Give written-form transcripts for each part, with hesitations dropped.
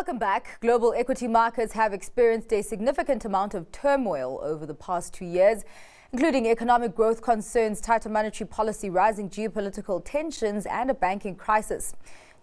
Welcome back. Global equity markets have experienced a significant amount of turmoil over the past 2 years, including economic growth concerns, tighter monetary policy, rising geopolitical tensions, and a banking crisis.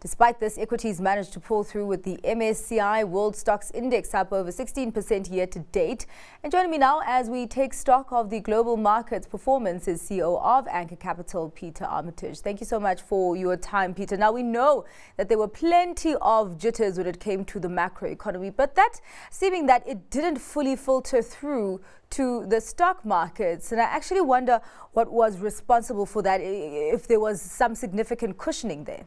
Despite this, equities managed to pull through with the MSCI World Stocks Index up over 16% year to date. And joining me now as we take stock of the global markets performance is CEO of Anchor Capital, Peter Armitage. Thank you so much for your time, Peter. Now, we know that there were plenty of jitters when it came to the macro economy, but that seeming that it didn't fully filter through to the stock markets. And I actually wonder what was responsible for that, if there was some significant cushioning there.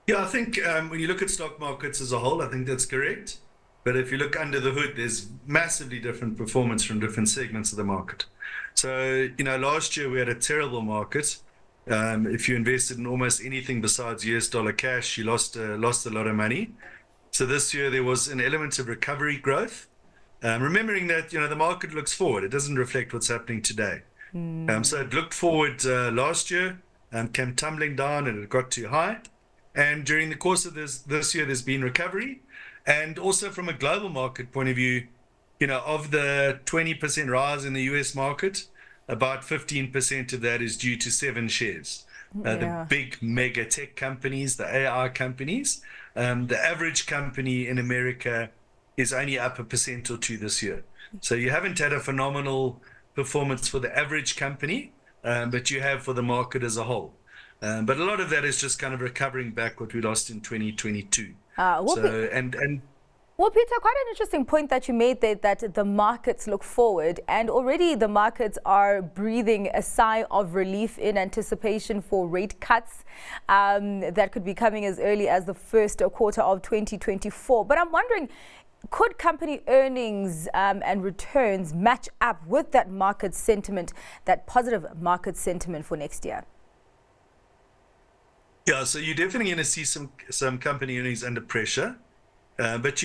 Yeah, I think when you look at stock markets as a whole, I think that's correct. But if you look under the hood, there's massively different performance from different segments of the market. So, last year we had a terrible market. If you invested in almost anything besides US dollar cash, you lost a lot of money. So this year there was an element of recovery growth. Remembering that, the market looks forward. It doesn't reflect what's happening today. So it looked forward last year, came tumbling down and it got too high. And during the course of this year, there's been recovery. And also from a global market point of view, of the 20% rise in the US market, about 15% of that is due to 7 shares. The big mega tech companies, the AI companies. The average company in America is only up 1% or 2% this year. So you haven't had a phenomenal performance for the average company, but you have for the market as a whole. But a lot of that is just kind of recovering back what we lost in 2022. Well, Peter, quite an interesting point that you made there, that the markets look forward, and already the markets are breathing a sigh of relief in anticipation for rate cuts that could be coming as early as the first quarter of 2024. But I'm wondering, could company earnings and returns match up with that market sentiment, that positive market sentiment for next year? Yeah, so you're definitely going to see some company earnings under pressure, but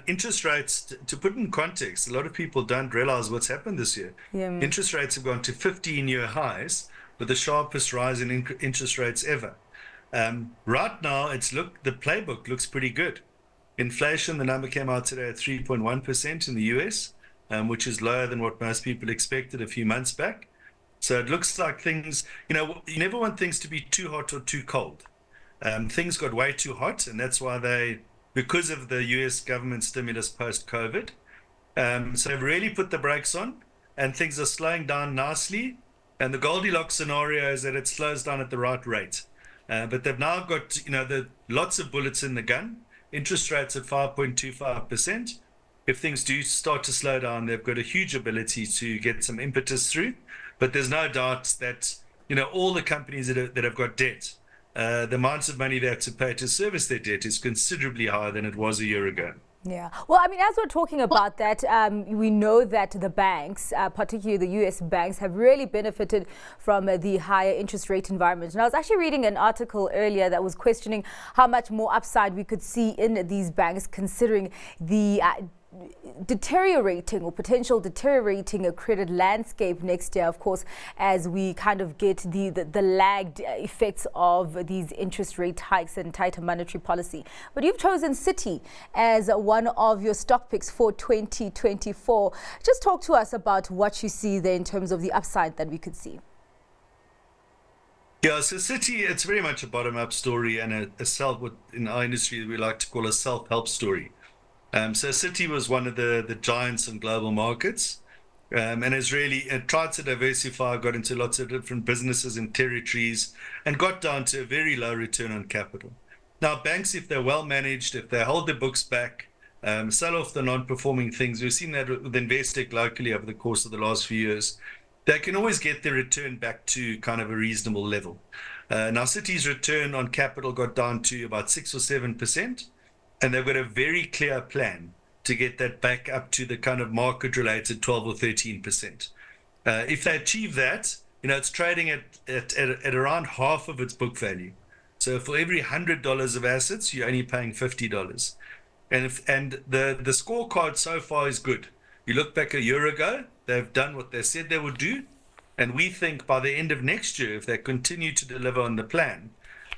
interest rates, to put in context, a lot of people don't realize what's happened this year. Interest rates have gone to 15-year highs with the sharpest rise in interest rates ever. Right now, the playbook looks pretty good. Inflation, the number came out today at 3.1% in the US, which is lower than what most people expected a few months back. So it looks like things, you never want things to be too hot or too cold. Things got way too hot, and that's why because of the US government stimulus post-COVID, so they've really put the brakes on, and things are slowing down nicely. And the Goldilocks scenario is that it slows down at the right rate. But they've now got, lots of bullets in the gun. Interest rates at 5.25%. If things do start to slow down, they've got a huge ability to get some impetus through. But there's no doubt that, all the companies that have got debt, the amounts of money they have to pay to service their debt is considerably higher than it was a year ago. Yeah. Well, I mean, as we're talking about that, we know that the banks, particularly the US banks, have really benefited from the higher interest rate environment. And I was actually reading an article earlier that was questioning how much more upside we could see in these banks, considering the deteriorating or potential deteriorating credit landscape next year, of course, as we kind of get the lagged effects of these interest rate hikes and tighter monetary policy. But you've chosen Citi as one of your stock picks for 2024. Just talk to us about what you see there in terms of the upside that we could see. Yeah, so Citi, it's very much a bottom-up story and what in our industry we like to call a self-help story. So Citi was one of the giants in global markets, and has really tried to diversify, got into lots of different businesses and territories, and got down to a very low return on capital. Now, banks, if they're well managed, if they hold their books back, sell off the non-performing things, we've seen that with Investec locally over the course of the last few years, they can always get their return back to kind of a reasonable level. Now, Citi's return on capital got down to about 6 or 7%. And they've got a very clear plan to get that back up to the kind of market-related 12 or 13%. If they achieve that, it's trading at around half of its book value. So for every $100 of assets, you're only paying $50. And the scorecard so far is good. You look back a year ago, they've done what they said they would do. And we think by the end of next year, if they continue to deliver on the plan,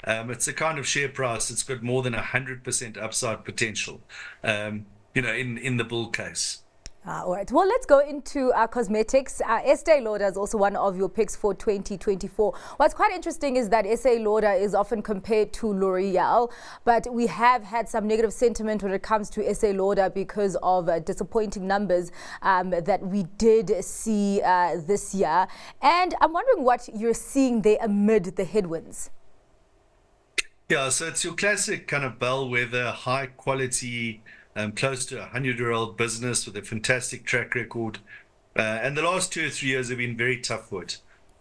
It's the kind of share price that's got more than 100% upside potential, in the bull case. All right. Well, let's go into cosmetics. Estee Lauder is also one of your picks for 2024. What's quite interesting is that Estee Lauder is often compared to L'Oreal, but we have had some negative sentiment when it comes to Estee Lauder because of disappointing numbers that we did see this year. And I'm wondering what you're seeing there amid the headwinds. Yeah, so it's your classic kind of bellwether, high quality, close to 100-year-old business with a fantastic track record. And the last 2 or 3 years have been very tough for it.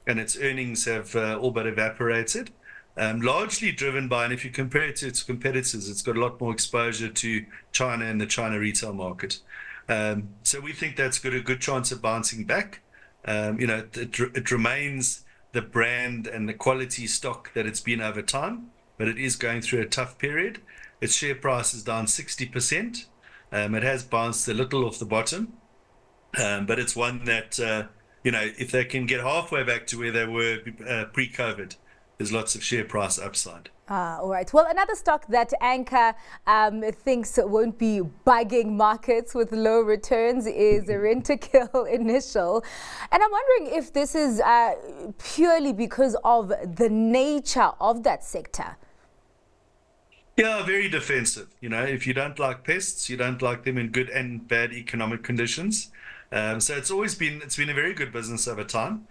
And its earnings have all but evaporated, largely driven by, and if you compare it to its competitors, it's got a lot more exposure to China and the China retail market. So we think that's got a good chance of bouncing back. It remains the brand and the quality stock that it's been over time, but it is going through a tough period. Its share price is down 60%. It has bounced a little off the bottom, but it's one that, if they can get halfway back to where they were pre-COVID, there's lots of share price upside. All right. Well, another stock that Anchor thinks won't be bugging markets with low returns is Rentokil Initial. And I'm wondering if this is purely because of the nature of that sector. Yeah, very defensive. If you don't like pests, you don't like them in good and bad economic conditions. So it's been a very good business over time.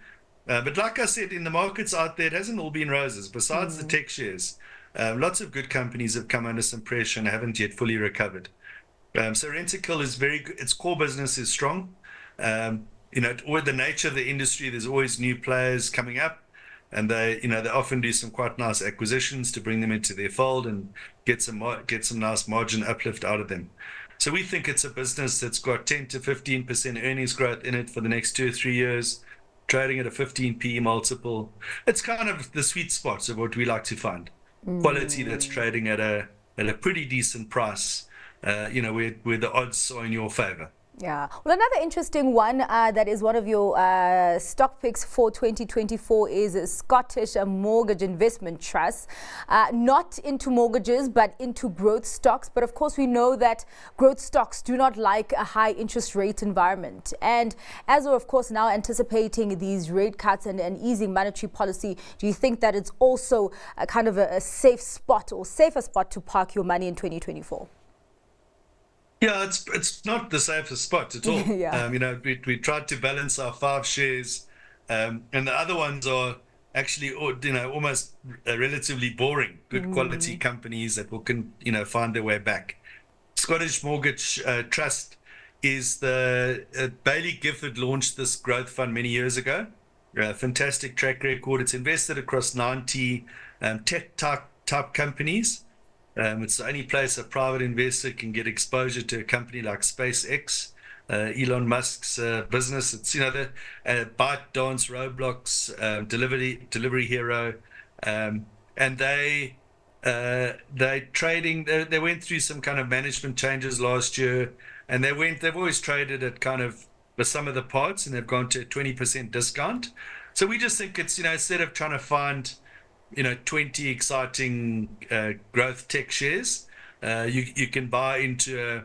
But like I said, in the markets out there, it hasn't all been roses. Besides the tech shares, lots of good companies have come under some pressure and haven't yet fully recovered. So Rentokil is very good. Its core business is strong. With the nature of the industry, there's always new players coming up. And they often do some quite nice acquisitions to bring them into their fold and get some nice margin uplift out of them. So we think it's a business that's got 10 to 15% earnings growth in it for the next 2 or 3 years, trading at a 15 PE multiple. It's kind of the sweet spot of what we like to find. Quality that's trading at a pretty decent price, where the odds are in your favor. Yeah. Well, another interesting one that is one of your stock picks for 2024 is Scottish Mortgage Investment Trust. Not into mortgages, but into growth stocks. But of course, we know that growth stocks do not like a high interest rate environment. And as we're, of course, now anticipating these rate cuts and easing monetary policy, do you think that it's also a kind of a safe spot or safer spot to park your money in 2024? Yeah, it's not the safest spot at all. Yeah. We tried to balance our 5 shares, and the other ones are actually, almost relatively boring, good quality companies that will find their way back. Scottish Mortgage Trust is Baillie Gifford launched this growth fund many years ago. Fantastic track record. It's invested across 90 tech type companies. It's the only place a private investor can get exposure to a company like SpaceX, Elon Musk's business. It's the ByteDance, Roblox, Delivery Hero, and they trading. They went through some kind of management changes last year, and they've always traded at kind of the sum of the parts, and they've gone to a 20% discount. So we just think it's instead of trying to find 20 exciting growth tech shares, you can buy into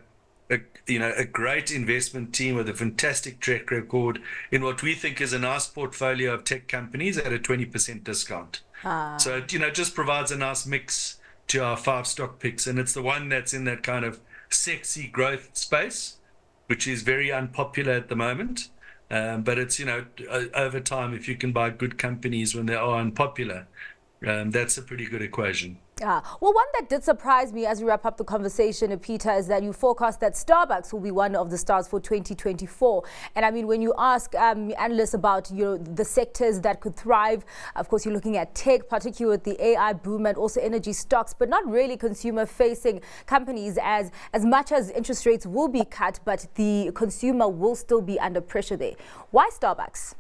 a great investment team with a fantastic track record in what we think is a nice portfolio of tech companies at a 20% discount. So it just provides a nice mix to our 5 stock picks, and it's the one that's in that kind of sexy growth space, which is very unpopular at the moment. But it's over time, if you can buy good companies when they are unpopular, that's a pretty good equation. Well, one that did surprise me as we wrap up the conversation, Peter, is that you forecast that Starbucks will be one of the stars for 2024. And I mean, when you ask analysts about the sectors that could thrive, of course, you're looking at tech, particularly with the AI boom, and also energy stocks, but not really consumer-facing companies as much as interest rates will be cut, but the consumer will still be under pressure there. Why Starbucks?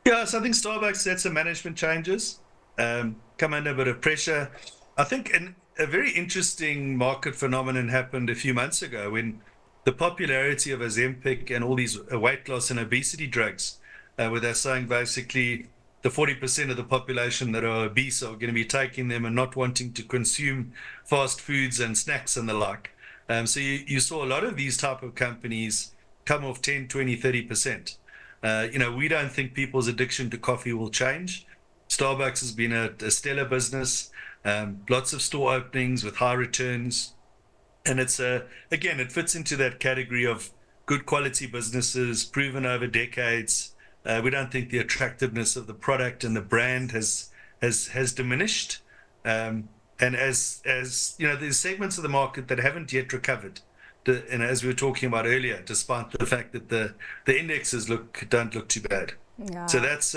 Yeah, so I think Starbucks had some management changes, come under a bit of pressure. I think a very interesting market phenomenon happened a few months ago when the popularity of Ozempic and all these weight loss and obesity drugs, where they're saying basically the 40% of the population that are obese are going to be taking them and not wanting to consume fast foods and snacks and the like. So you saw a lot of these type of companies come off 10, 20, 30%. We don't think people's addiction to coffee will change. Starbucks has been a stellar business, lots of store openings with high returns. And it's again, it fits into that category of good quality businesses, proven over decades. We don't think the attractiveness of the product and the brand has diminished. And as there's segments of the market that haven't yet recovered. And as we were talking about earlier, despite the fact that the indexes don't look too bad. Yeah. So that's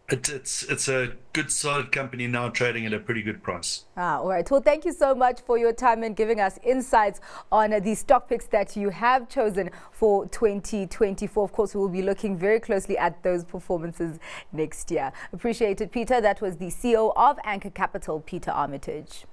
it's a good solid company now trading at a pretty good price. All right. Well, thank you so much for your time and giving us insights on the stock picks that you have chosen for 2024. Of course, we will be looking very closely at those performances next year. Appreciate it, Peter. That was the CEO of Anchor Capital, Peter Armitage.